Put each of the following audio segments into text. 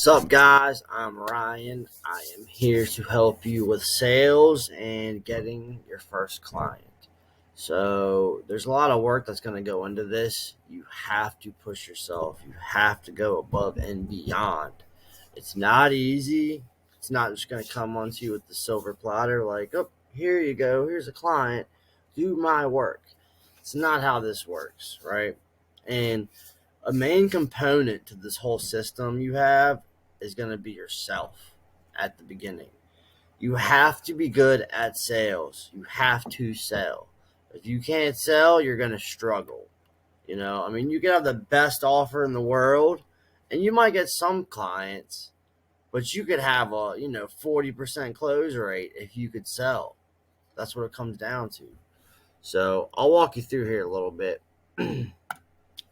What's up, guys? I'm Ryan. I am here to help you with sales and getting your first client. So, there's a lot of work that's going to go into this. You have to push yourself, you have to go above and beyond. It's not easy. It's not just going to come onto you with the silver platter, like, oh, here you go, here's a client, do my work. It's not how this works, right? And a main component to this whole system you have is going to be yourself at the beginning. You have to be good at sales. You have to sell. If you can't sell, you're going to struggle. You can have the best offer in the world and you might get some clients, but you could have a, 40% close rate if you could sell. That's what it comes down to. So I'll walk you through here a little bit.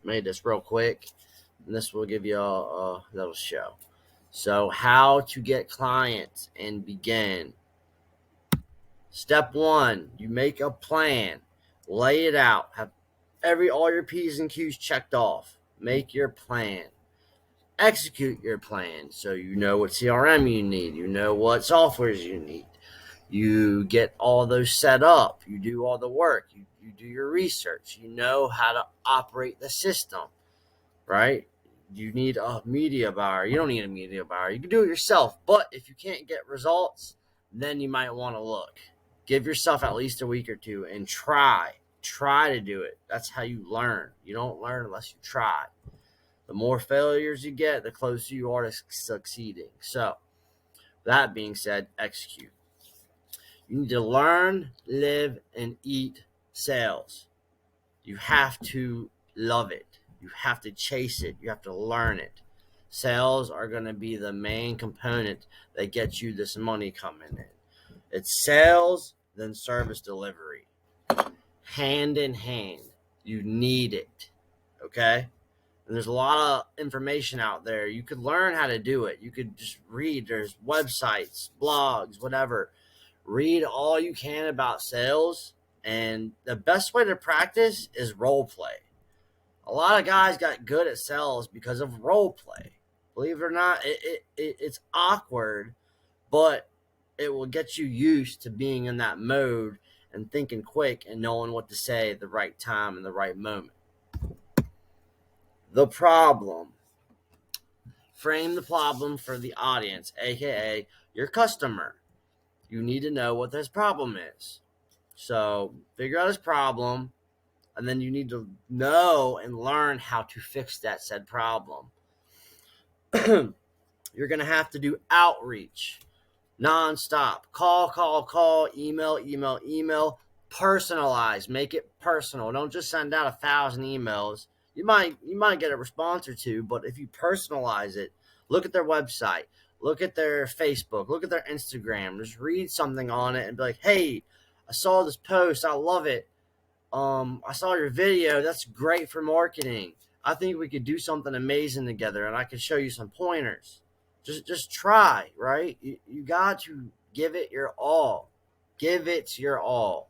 Made this real quick, and this will give you a little show. So, how to get clients and begin. Step 1, you make a plan, lay it out, have all your P's and Q's checked off. Make your plan. Execute your plan. So you know what CRM you need, you know what softwares you need. You get all those set up, you do all the work, you do your research, you know how to operate the system, right? You need a media buyer. You don't need a media buyer. You can do it yourself. But if you can't get results, then you might want to look. Give yourself at least a week or two and try. Try to do it. That's how you learn. You don't learn unless you try. The more failures you get, the closer you are to succeeding. So, that being said, execute. You need to learn, live, and eat sales. You have to love it. You have to chase it. You have to learn it. Sales are going to be the main component that gets you this money coming in. It's sales, then service delivery. Hand in hand. You need it. Okay? And there's a lot of information out there. You could learn how to do it. You could just read. There's websites, blogs, whatever. Read all you can about sales. And the best way to practice is role play. A lot of guys got good at sales because of role play. Believe it or not, it's awkward, but it will get you used to being in that mode and thinking quick and knowing what to say at the right time and the right moment. The problem. Frame the problem for the audience, aka your customer. You need to know what this problem is. So figure out his problem, and then you need to know and learn how to fix that said problem. You're going to have to do outreach nonstop. Call, email. Personalize. Make it personal. Don't just send out 1,000 emails. You might get a response or two, but if you personalize it, look at their website, look at their Facebook, look at their Instagram, just read something on it and be like, hey, I saw this post. I love it. I saw your video. That's great for marketing. I think we could do something amazing together, and I can show you some pointers. Just try, right? You got to give it your all. Give it your all.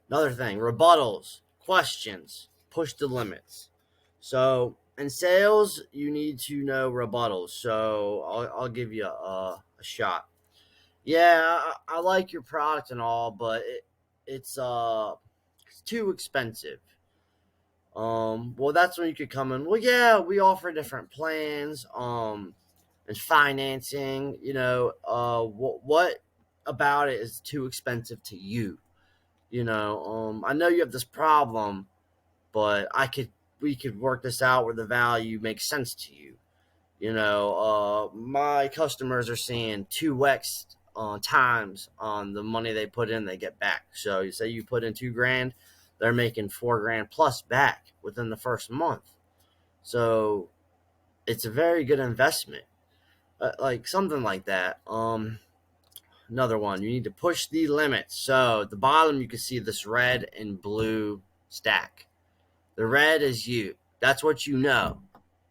Another thing, rebuttals, questions, push the limits. So in sales, you need to know rebuttals. So I'll give you a shot. Yeah, I like your product and all, but it's too expensive. Well, that's when you could come in. Well, yeah, we offer different plans, and financing. What about it is too expensive to you? I know you have this problem, but we could work this out where the value makes sense to you. My customers are seeing 2x times on the money they put in, they get back. So you say you put in $2,000, they're making $4,000 plus back within the first month. So it's a very good investment, like something like that. Another one, you need to push the limits. So at the bottom, you can see this red and blue stack. The red is you. That's what you know.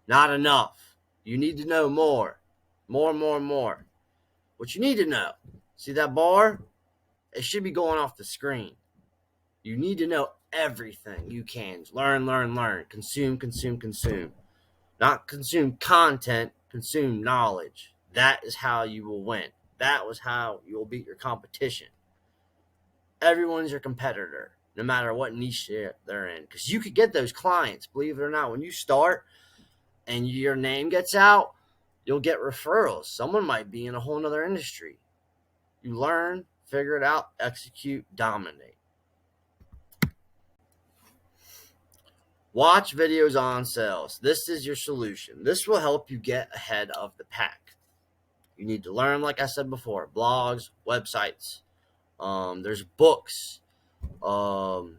Not enough. You need to know more. More. What you need to know. See that bar? It should be going off the screen. You need to know everything you can. Learn. Consume. Not consume content. consume knowledge. That is how you will win. That was how you will beat your competition. Everyone's your competitor, no matter what niche they're in. Because you could get those clients, believe it or not. When you start and your name gets out, you'll get referrals. Someone might be in a whole nother industry. You learn, figure it out, execute, dominate. Watch videos on sales. This is your solution. This will help you get ahead of the pack. You need to learn, like I said before, blogs, websites. There's books. You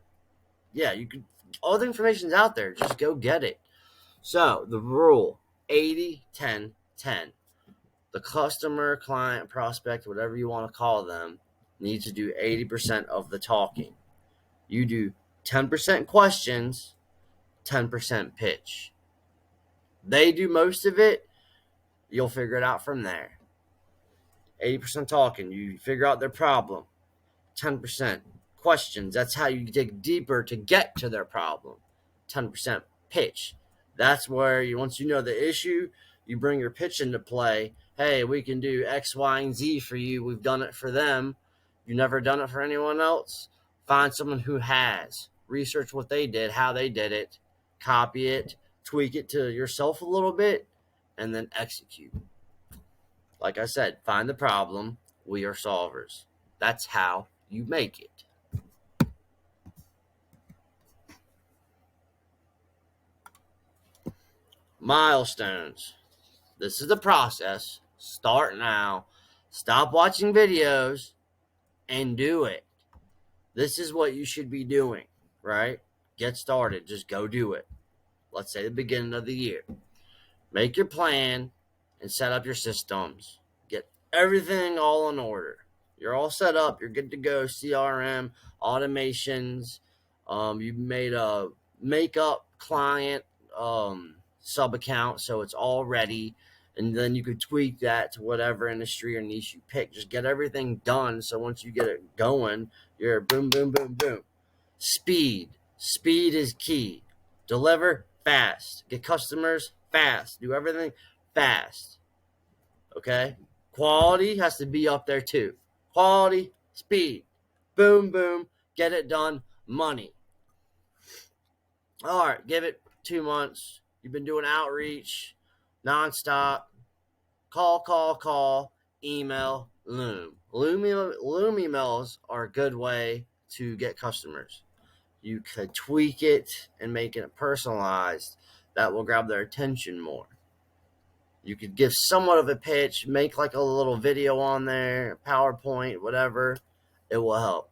can. All the information's out there. Just go get it. So the rule: 80-10-10. The customer, client, prospect, whatever you want to call them, needs to do 80% of the talking. You do 10% questions, 10% pitch. They do most of it. You'll figure it out from there. 80% talking. You figure out their problem. 10% questions. That's how you dig deeper to get to their problem. 10% pitch. That's where once you know the issue, you bring your pitch into play. Hey, we can do X, Y, and Z for you. We've done it for them. You've never done it for anyone else. Find someone who has. Research what they did, how they did it, copy it, tweak it to yourself a little bit, and then execute. Like I said, find the problem. We are solvers. That's how you make it. Milestones. This is the process. Start now. Stop watching videos and do it. This is what you should be doing, right? Get started. Just go do it. Let's say the beginning of the year. Make your plan and set up your systems. Get everything all in order. You're all set up. You're good to go. CRM, automations. You made a makeup client sub account, so it's all ready. And then you could tweak that to whatever industry or niche you pick. Just get everything done. So once you get it going, you're boom, boom, boom, boom. Speed. Speed is key. Deliver fast. Get customers fast. Do everything fast. Okay? Quality has to be up there too. Quality, speed. Boom, boom. Get it done. Money. All right. Give it 2 months. You've been doing outreach nonstop. Call. Email, Loom. Loom emails are a good way to get customers. You could tweak it and make it personalized. That will grab their attention more. You could give somewhat of a pitch, make like a little video on there, PowerPoint, whatever. It will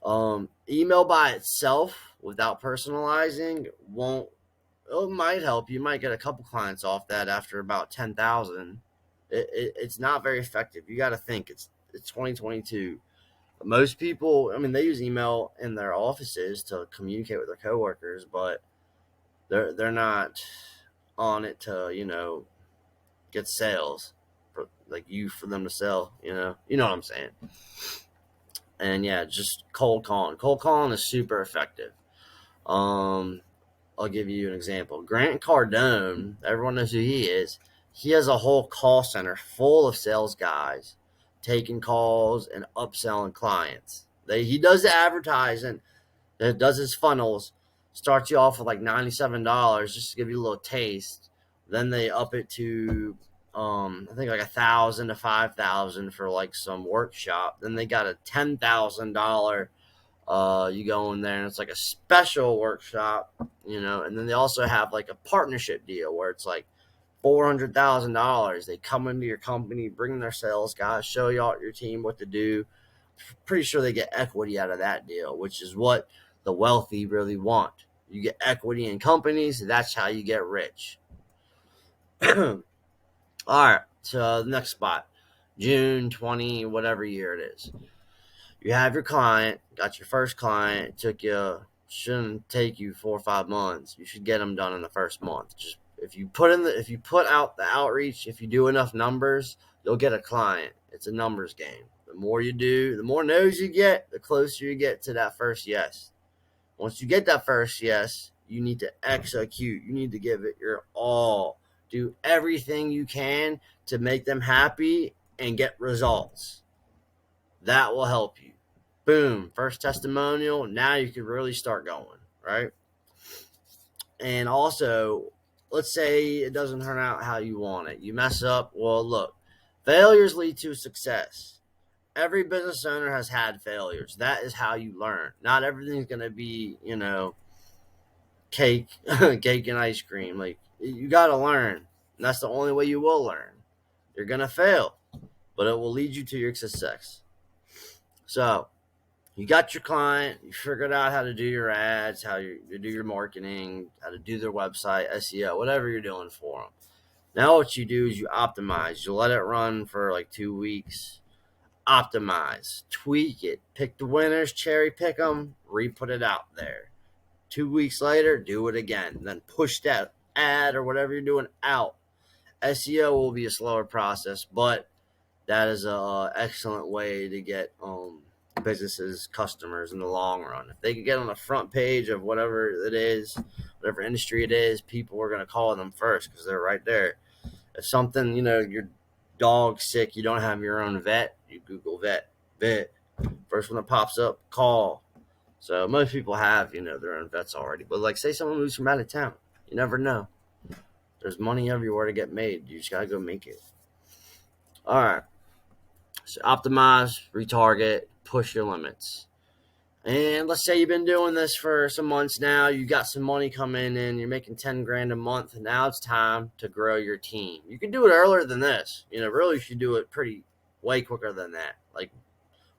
help. Email by itself without personalizing it might help. You might get a couple clients off that after about 10,000. It's not very effective. You got to think it's 2022. Most people, they use email in their offices to communicate with their coworkers, but they're not on it to get sales for them to sell. You know what I'm saying. And yeah, just cold calling. Cold calling is super effective. I'll give you an example. Grant Cardone, everyone knows who he is. He has a whole call center full of sales guys taking calls and upselling clients. He does the advertising, does his funnels, starts you off with like $97 just to give you a little taste. Then they up it to I think like $1,000 to $5,000 for like some workshop. Then they got a $10,000 you go in there and it's like a special workshop, and then they also have like a partnership deal where it's like $400,000. They come into your company, bring their sales guys, show you all your team what to do. Pretty sure they get equity out of that deal, which is what the wealthy really want. You get equity in companies. That's how you get rich. All right. So the next spot, June 20, whatever year it is. You have your client, got your first client. Shouldn't take you 4 or 5 months. You should get them done in the first month. Just if you put out the outreach, if you do enough numbers, you'll get a client. It's a numbers game. The more you do, the more no's you get, the closer you get to that first yes. Once you get that first yes, you need to execute. You need to give it your all. Do everything you can to make them happy and get results. That will help you. Boom, first testimonial. Now you can really start going, right? And also, let's say it doesn't turn out how you want it. You mess up. Well, look, failures lead to success. Every business owner has had failures. That is how you learn. Not everything's going to be, cake, cake and ice cream. Like, you got to learn. And that's the only way you will learn. You're going to fail, but it will lead you to your success. So, you got your client, you figured out how to do your ads, how you do your marketing, how to do their website, SEO, whatever you're doing for them. Now what you do is you optimize. You let it run for like 2 weeks. Optimize, tweak it, pick the winners, cherry pick them, re-put it out there. 2 weeks later, do it again. Then push that ad or whatever you're doing out. SEO will be a slower process, but that is an excellent way to get businesses, customers in the long run. If they could get on the front page of whatever it is, whatever industry it is, people are going to call them first because they're right there. If something, your dog's sick, you don't have your own vet, you Google vet. First one that pops up, call. So most people have, their own vets already. But like, say someone moves from out of town, you never know. There's money everywhere to get made. You just got to go make it. All right. So optimize, retarget, push your limits. And let's say you've been doing this for some months now. You got some money coming in. You're making 10 grand a month. And now it's time to grow your team. You can do it earlier than this. Really you should do it way quicker than that. Like,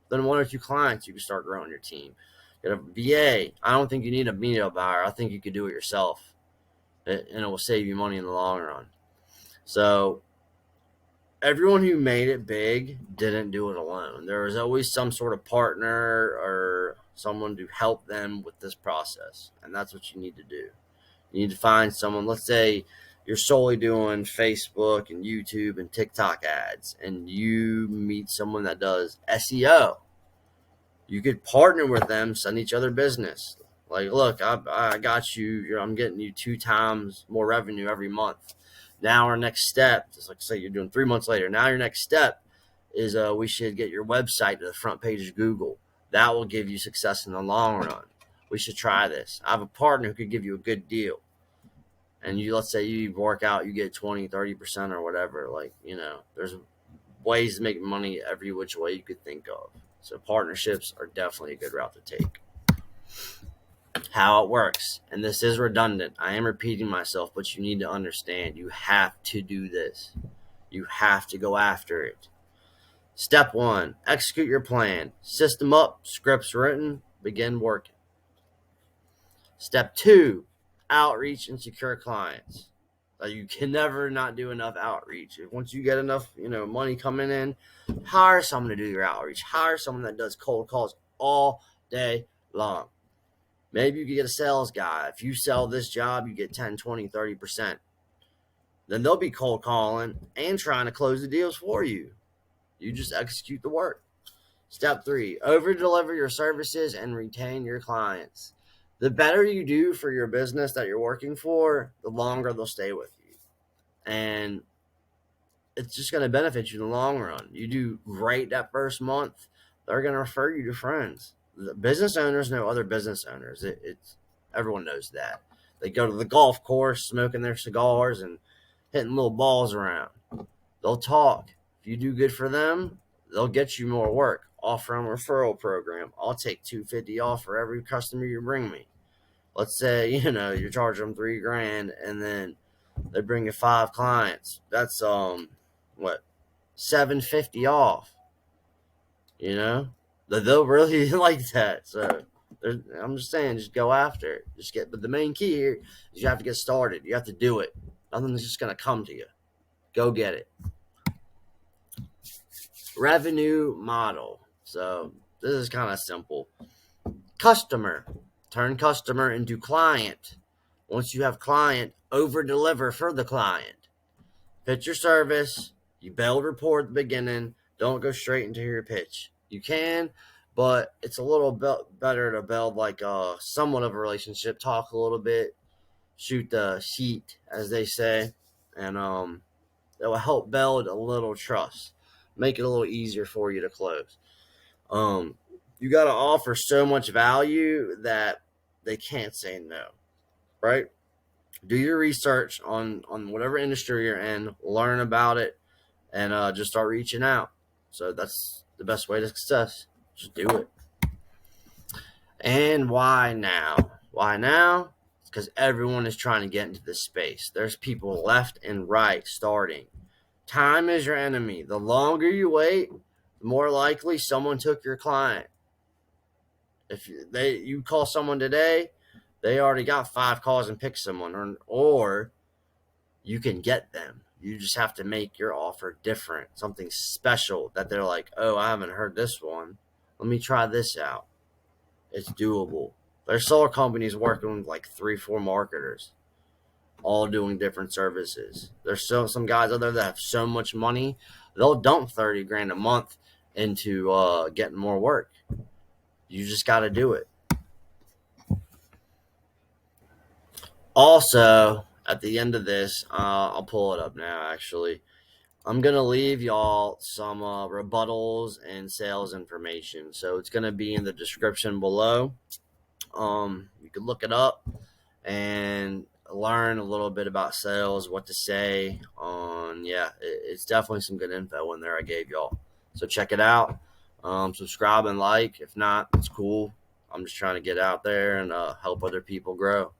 then 1 or 2 clients, you can start growing your team. Get a VA. I don't think you need a media buyer. I think you could do it yourself. And it will save you money in the long run. So everyone who made it big didn't do it alone. There was always some sort of partner or someone to help them with this process. And that's what you need to do. You need to find someone. Let's say you're solely doing Facebook and YouTube and TikTok ads, and you meet someone that does SEO. You could partner with them, send each other business. Like, look, I got you. I'm getting you 2 times more revenue every month. Now our next step, just like say you're doing 3 months later. Now your next step is we should get your website to the front page of Google. That will give you success in the long run. We should try this. I have a partner who could give you a good deal. And let's say you work out, you get 20, 30% or whatever. Like, there's ways to make money every which way you could think of. So partnerships are definitely a good route to take. How it works, and this is redundant. I am repeating myself, but you need to understand. You have to do this. You have to go after it. Step 1, execute your plan. System up, scripts written, begin working. Step 2, outreach and secure clients. You can never not do enough outreach. Once you get enough, money coming in, hire someone to do your outreach. Hire someone that does cold calls all day long. Maybe you could get a sales guy. If you sell this job, you get 10, 20, 30%. Then they'll be cold calling and trying to close the deals for you. You just execute the work. Step 3, over-deliver your services and retain your clients. The better you do for your business that you're working for, the longer they'll stay with you. And it's just going to benefit you in the long run. You do great that first month, they're going to refer you to friends. The business owners know other business owners. It's everyone knows that. They go to the golf course smoking their cigars and hitting little balls around. They'll talk. If you do good for them, they'll get you more work. Offer them a referral program. I'll take $250 off for every customer you bring me. Let's say, you're charging them $3,000 and then they bring you 5 clients. That's $750 off. They'll really like that. So I'm just saying, just go after it. But the main key here is you have to get started. You have to do it. Nothing's just gonna come to you. Go get it. Revenue model. So this is kind of simple. Customer. Turn customer into client. Once you have client, over deliver for the client. Pitch your service. You build rapport at the beginning. Don't go straight into your pitch. You can, but it's a little better to build like somewhat of a relationship. Talk a little bit. Shoot the sheet, as they say. and it will help build a little trust, make it a little easier for you to close. Um, you got to offer so much value that they can't say no, right? Do your research on whatever industry you're in, learn about it, and just start reaching out. So that's the best way to success. Just do it. And why now? Why now? Because everyone is trying to get into this space. There's people left and right starting. Time is your enemy. The longer you wait, the more likely someone took your client. If you call someone today, they already got 5 calls and picked someone, or you can get them. You just have to make your offer different, something special that they're like, oh, I haven't heard this one. Let me try this out. It's doable. There's solar companies working with like 3, 4 marketers, all doing different services. There's some guys out there that have so much money, they'll dump 30 grand a month into getting more work. You just got to do it. Also, at the end of this, I'll pull it up now actually. I'm going to leave y'all some rebuttals and sales information. So it's going to be in the description below. You can look it up and learn a little bit about sales, what to say. It's definitely some good info in there I gave y'all. So check it out. Subscribe and like. If not, it's cool. I'm just trying to get out there and help other people grow.